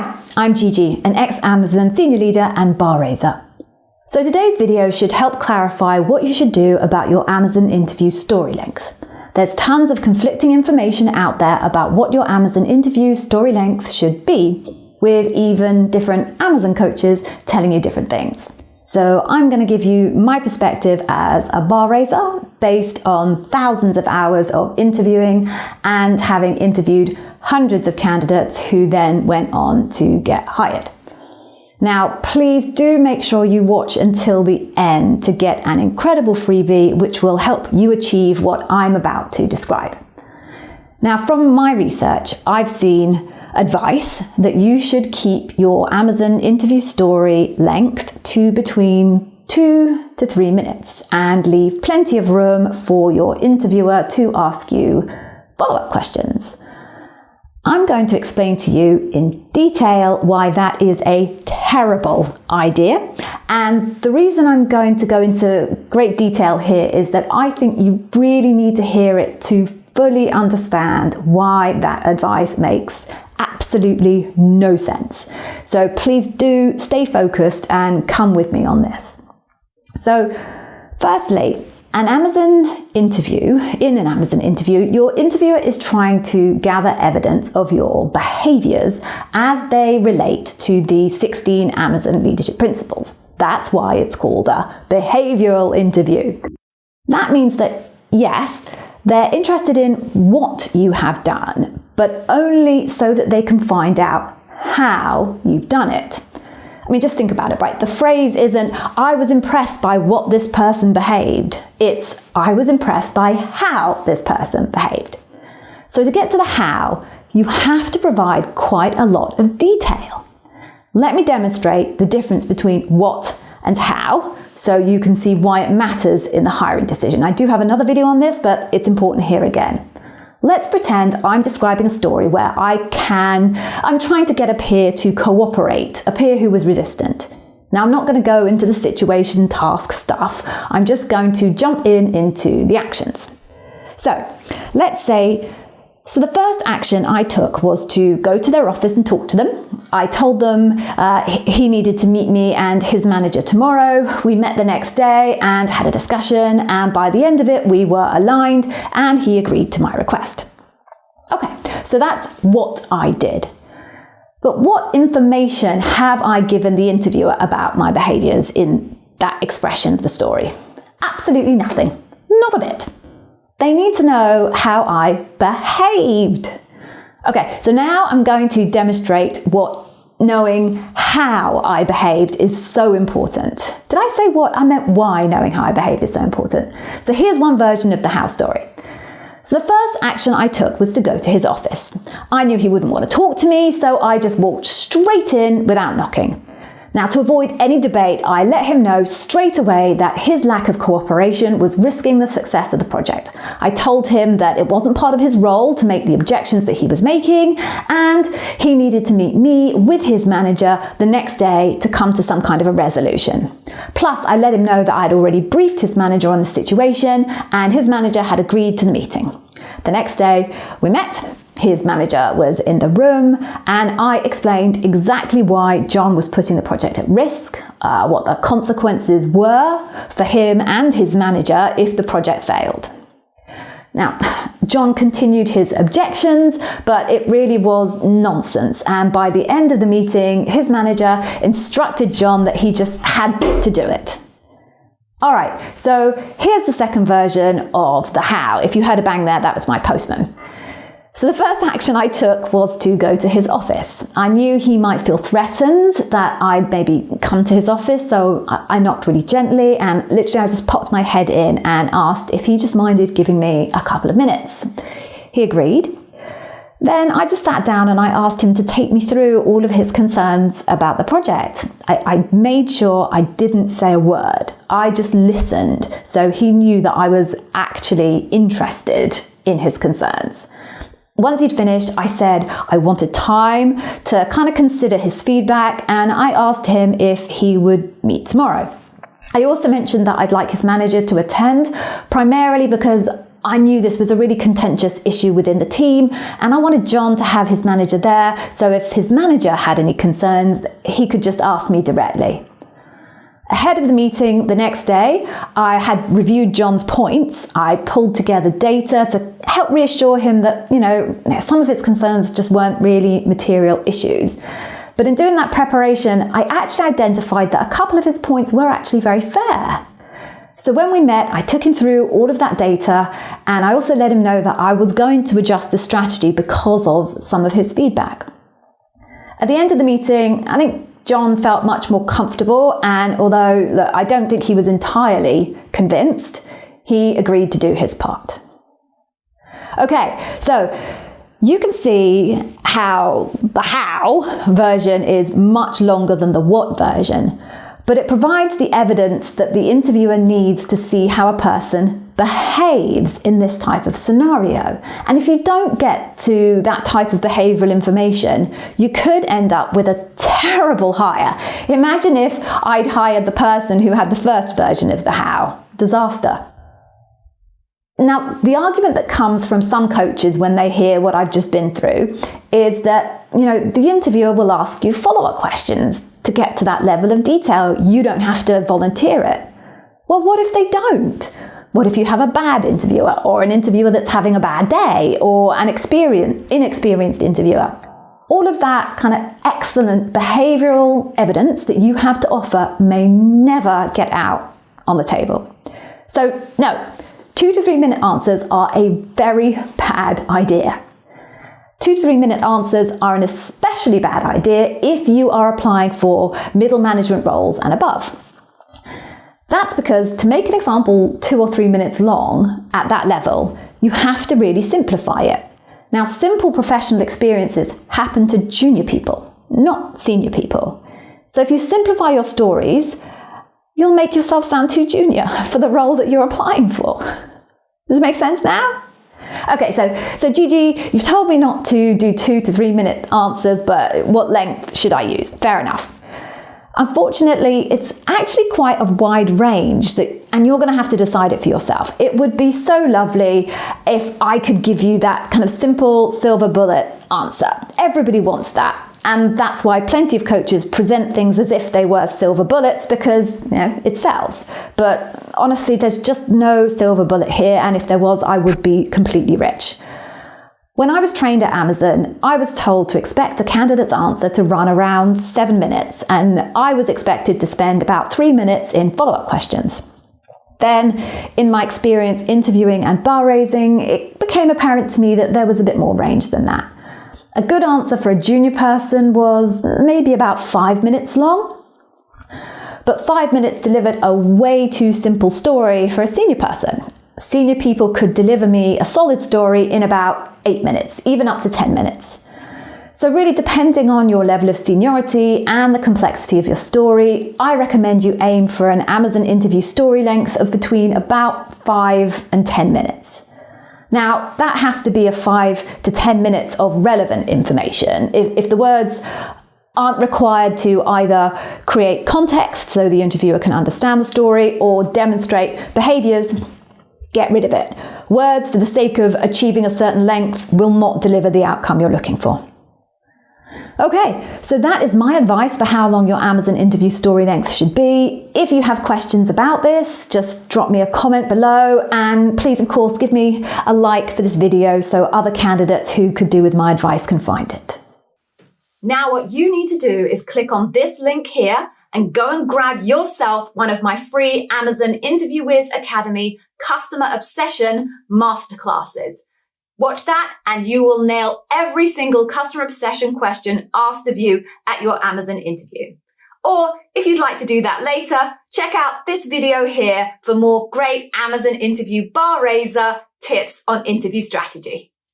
Hi, I'm Gigi, an ex-Amazon senior leader and bar raiser. So today's video should help clarify what you should do about your Amazon interview story length. There's tons of conflicting information out there about what your Amazon interview story length should be, with even different Amazon coaches telling you different things. So I'm going to give you my perspective as a bar raiser based on thousands of hours of interviewing and having interviewed hundreds of candidates who then went on to get hired. Now, please do make sure you watch until the end to get an incredible freebie which will help you achieve what I'm about to describe. Now, from my research, I've seen advice that you should keep your Amazon interview story length to between 2 to 3 minutes and leave plenty of room for your interviewer to ask you follow-up questions. I'm going to explain to you in detail why that is a terrible idea. And the reason I'm going to go into great detail here is that I think you really need to hear it to fully understand why that advice makes absolutely no sense. So please do stay focused and come with me on this. So firstly, in an Amazon interview, your interviewer is trying to gather evidence of your behaviors as they relate to the 16 Amazon leadership principles. That's why it's called a behavioral interview. That means that, yes, they're interested in what you have done, but only so that they can find out how you've done it. I mean, just think about it, right? The phrase isn't, I was impressed by what this person behaved. It's, I was impressed by how this person behaved. So to get to the how, you have to provide quite a lot of detail. Let me demonstrate the difference between what and how, so you can see why it matters in the hiring decision. I do have another video on this, but it's important here again. Let's pretend I'm describing a story where I'm trying to get a peer to cooperate, a peer who was resistant. Now, I'm not going to go into the situation task stuff. I'm just going to jump into the actions. So let's say, the first action I took was to go to their office and talk to them. I told them he needed to meet me and his manager tomorrow. We met the next day and had a discussion, and by the end of it, we were aligned and he agreed to my request. Okay, so that's what I did. But what information have I given the interviewer about my behaviors in that expression of the story? Absolutely nothing. Not a bit. They need to know how I behaved. Okay, so now I'm going to demonstrate what knowing how I behaved is so important. Did I say what? I meant why knowing how I behaved is so important. So here's one version of the how story. So the first action I took was to go to his office. I knew he wouldn't want to talk to me, so I just walked straight in without knocking. Now, to avoid any debate, I let him know straight away that his lack of cooperation was risking the success of the project. I told him that it wasn't part of his role to make the objections that he was making, and he needed to meet me with his manager the next day to come to some kind of a resolution. Plus, I let him know that I'd already briefed his manager on the situation, and his manager had agreed to the meeting. The next day, we met. His manager was in the room, and I explained exactly why John was putting the project at risk, what the consequences were for him and his manager if the project failed. Now, John continued his objections, but it really was nonsense. And by the end of the meeting, his manager instructed John that he just had to do it. All right, so here's the second version of the how. If you heard a bang there, that was my postman. So the first action I took was to go to his office. I knew he might feel threatened that I'd maybe come to his office, so I knocked really gently and literally I just popped my head in and asked if he just minded giving me a couple of minutes. He agreed. Then I just sat down and I asked him to take me through all of his concerns about the project. I made sure I didn't say a word. I just listened, so he knew that I was actually interested in his concerns. Once he'd finished, I said I wanted time to kind of consider his feedback, and I asked him if he would meet tomorrow. I also mentioned that I'd like his manager to attend, primarily because I knew this was a really contentious issue within the team, and I wanted John to have his manager there, so if his manager had any concerns, he could just ask me directly. Ahead of the meeting the next day, I had reviewed John's points. I pulled together data to help reassure him that, some of his concerns just weren't really material issues. But in doing that preparation, I actually identified that a couple of his points were actually very fair. So when we met, I took him through all of that data, and I also let him know that I was going to adjust the strategy because of some of his feedback. At the end of the meeting, I think John felt much more comfortable, and although I don't think he was entirely convinced, he agreed to do his part. Okay, so you can see how the how version is much longer than the what version, but it provides the evidence that the interviewer needs to see how a person behaves in this type of scenario. And if you don't get to that type of behavioral information, you could end up with a terrible hire. Imagine if I'd hired the person who had the first version of the how. Disaster. Now, the argument that comes from some coaches when they hear what I've just been through is that, the interviewer will ask you follow-up questions to get to that level of detail. You don't have to volunteer it. Well, what if they don't? What if you have a bad interviewer, or an interviewer that's having a bad day, or an inexperienced interviewer? All of that kind of excellent behavioral evidence that you have to offer may never get out on the table. So no, 2 to 3 minute answers are a very bad idea. 2 to 3 minute answers are an especially bad idea if you are applying for middle management roles and above. That's because to make an example 2 or 3 minutes long at that level, you have to really simplify it. Now, simple professional experiences happen to junior people, not senior people. So if you simplify your stories, you'll make yourself sound too junior for the role that you're applying for. Does it make sense now? Okay, so Gigi, you've told me not to do 2 to 3 minute answers, but what length should I use? Fair enough. Unfortunately, it's actually quite a wide range, and you're going to have to decide it for yourself. It would be so lovely if I could give you that kind of simple silver bullet answer. Everybody wants that. And that's why plenty of coaches present things as if they were silver bullets, because it sells. But honestly, there's just no silver bullet here. And if there was, I would be completely rich. When I was trained at Amazon, I was told to expect a candidate's answer to run around 7 minutes, and I was expected to spend about 3 minutes in follow-up questions. Then, in my experience interviewing and bar raising, it became apparent to me that there was a bit more range than that. A good answer for a junior person was maybe about 5 minutes long, but 5 minutes delivered a way too simple story for a senior person. Senior people could deliver me a solid story in about 8 minutes, even up to 10 minutes. So really, depending on your level of seniority and the complexity of your story, I recommend you aim for an Amazon interview story length of between about 5 and 10 minutes. Now, that has to be a 5 to 10 minutes of relevant information. If the words aren't required to either create context so the interviewer can understand the story or demonstrate behaviors, get rid of it. Words for the sake of achieving a certain length will not deliver the outcome you're looking for. Okay, so that is my advice for how long your Amazon interview story length should be. If you have questions about this, just drop me a comment below, and please, of course, give me a like for this video so other candidates who could do with my advice can find it. Now what you need to do is click on this link here and go and grab yourself one of my free Amazon Interview Wiz Academy Customer Obsession Masterclasses. Watch that and you will nail every single customer obsession question asked of you at your Amazon interview. Or if you'd like to do that later, check out this video here for more great Amazon interview bar raiser tips on interview strategy.